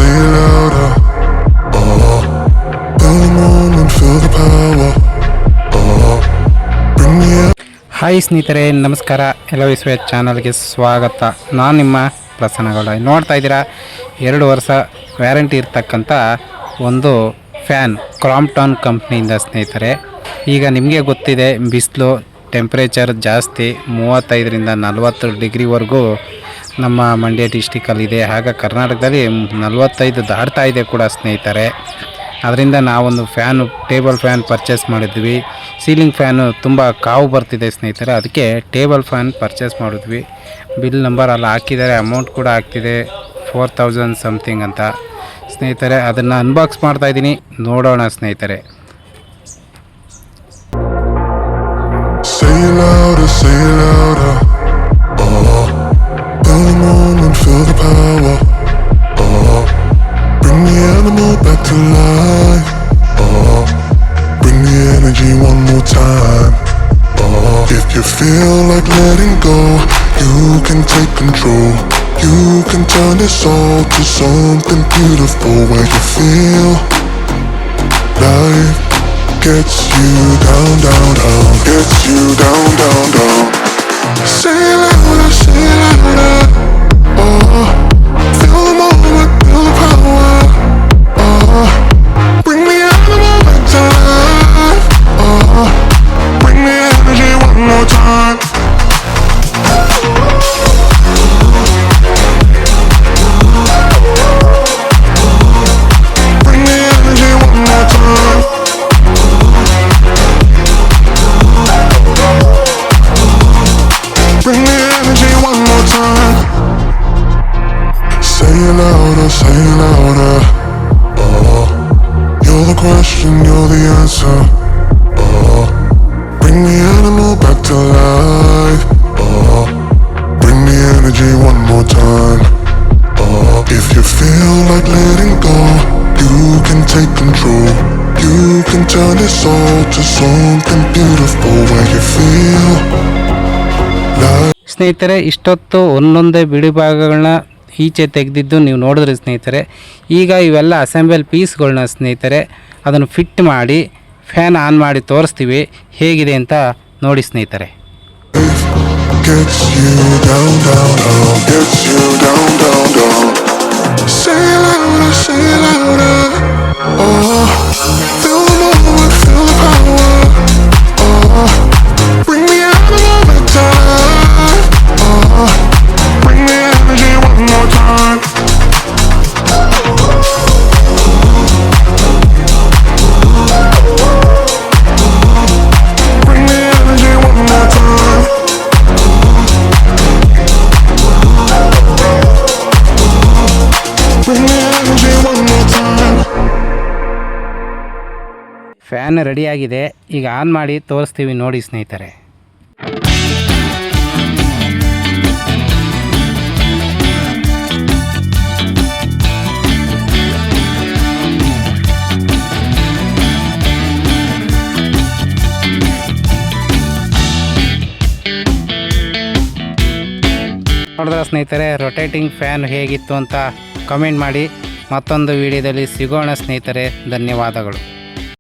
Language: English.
say it louder. Oh, feel the moment, feel the power. Oh, bring me up. Hi ಸ್ನೇಹಿತರೆ, ನಮಸ್ಕಾರ. ಎಲ್ಲೋ ವಿಶ್ವ ಚಾನಲ್ಗೆ ಸ್ವಾಗತ. ನಾನು ನಿಮ್ಮ ಪ್ರಸನ್ನಗೌಡ. ನೋಡ್ತಾ ಇದ್ದೀರಾ, 2 ವರ್ಷ ವ್ಯಾರಂಟಿ ಇರ್ತಕ್ಕಂಥ ಒಂದು ಫ್ಯಾನ್ ಕ್ರಾಂಪ್ಟನ್ ಕಂಪ್ನಿಯಿಂದ ಸ್ನೇಹಿತರೆ. ಈಗ ನಿಮಗೆ ಗೊತ್ತಿದೆ, ಬಿಸಿಲು ಟೆಂಪ್ರೇಚರ್ ಜಾಸ್ತಿ 35ರಿಂದ 40 ಡಿಗ್ರಿವರೆಗೂ ನಮ್ಮ ಮಂಡ್ಯ ಡಿಸ್ಟಿಕಲ್ಲಿದೆ. ಆಗ ಕರ್ನಾಟಕದಲ್ಲಿ 45 ದಾಟ್ತಾ ಇದೆ ಕೂಡ ಸ್ನೇಹಿತರೆ. ಅದರಿಂದ ನಾವೊಂದು ಟೇಬಲ್ ಫ್ಯಾನ್ ಪರ್ಚೇಸ್ ಮಾಡಿದ್ವಿ. ಸೀಲಿಂಗ್ ಫ್ಯಾನು ತುಂಬ ಕಾವು ಬರ್ತಿದೆ ಸ್ನೇಹಿತರೆ, ಅದಕ್ಕೆ ಟೇಬಲ್ ಫ್ಯಾನ್ ಪರ್ಚೇಸ್ ಮಾಡಿದ್ವಿ. ಬಿಲ್ ನಂಬರ್ ಅಲ್ಲಿ ಹಾಕಿದ್ದಾರೆ, ಅಮೌಂಟ್ ಕೂಡ ಆಗ್ತಿದೆ 4000 ಸಮಥಿಂಗ್ ಅಂತ ಸ್ನೇಹಿತರೆ. ಅದನ್ನು ಅನ್ಬಾಕ್ಸ್ ಮಾಡ್ತಾಯಿದ್ದೀನಿ, ನೋಡೋಣ ಸ್ನೇಹಿತರೆ. Say it louder, say it louder. Oh, feel the moment, feel the power. Oh, bring the animal back to life. Oh, bring the energy one more time. Oh, if you feel like letting go, you can take control. You can turn this all to something beautiful, where you feel life gets you down, down, down, gets you down, down, down. Say it louder, say it louder. Oh, feel the moment, feel the power. Oh, bring the animal back to life. Oh, bring the energy one more time. Bring the energy one more time. Bring the energy one more time. Say it louder, say it louder. Oh, you're the question, you're the answer. Oh, bring the animal back to life. Oh, bring the energy one more time. Oh, if you feel like letting go, you can take control. You can turn this all to something beautiful, where you feel ಸ್ನೇಹಿತರೆ, ಇಷ್ಟೊತ್ತು ಒಂದೊಂದೇ ಬಿಡಿ ಭಾಗಗಳನ್ನ ಈಚೆ ತೆಗೆದಿದ್ದು ನೀವು ನೋಡಿದ್ರಿ ಸ್ನೇಹಿತರೆ. ಈಗ ಇವೆಲ್ಲ ಅಸೆಂಬಲ್ ಪೀಸ್ಗಳನ್ನ ಸ್ನೇಹಿತರೆ ಅದನ್ನು ಫಿಟ್ ಮಾಡಿ ಫ್ಯಾನ್ ಆನ್ ಮಾಡಿ ತೋರಿಸ್ತೀವಿ, ಹೇಗಿದೆ ಅಂತ ನೋಡಿ ಸ್ನೇಹಿತರೆ. gets you down, down, down, gets you down, down, down. Say it louder, say it louder. Oh, feel the moment, feel the power. Oh, bring the animal back to life. Oh, bring the energy one more time. Bring the energy one more time. Bring the energy one more time. Fan ರೆಡಿಯಾಗಿದೆ, ಈಗ on ಮಾಡಿ ತೋರಿಸ್ತೀವಿ ನೋಡಿ ಸ್ನೇಹಿತರೆ. ನೋಡಿದ್ರೆ ಸ್ನೇಹಿತರೆ, rotating fan ಹೇಗಿತ್ತು ಅಂತ ಕಮೆಂಟ್ ಮಾಡಿ. ಮತ್ತೊಂದು ವಿಡಿಯೋದಲ್ಲಿ ಸಿಗೋಣ ಸ್ನೇಹಿತರೆ. ಧನ್ಯವಾದಗಳು.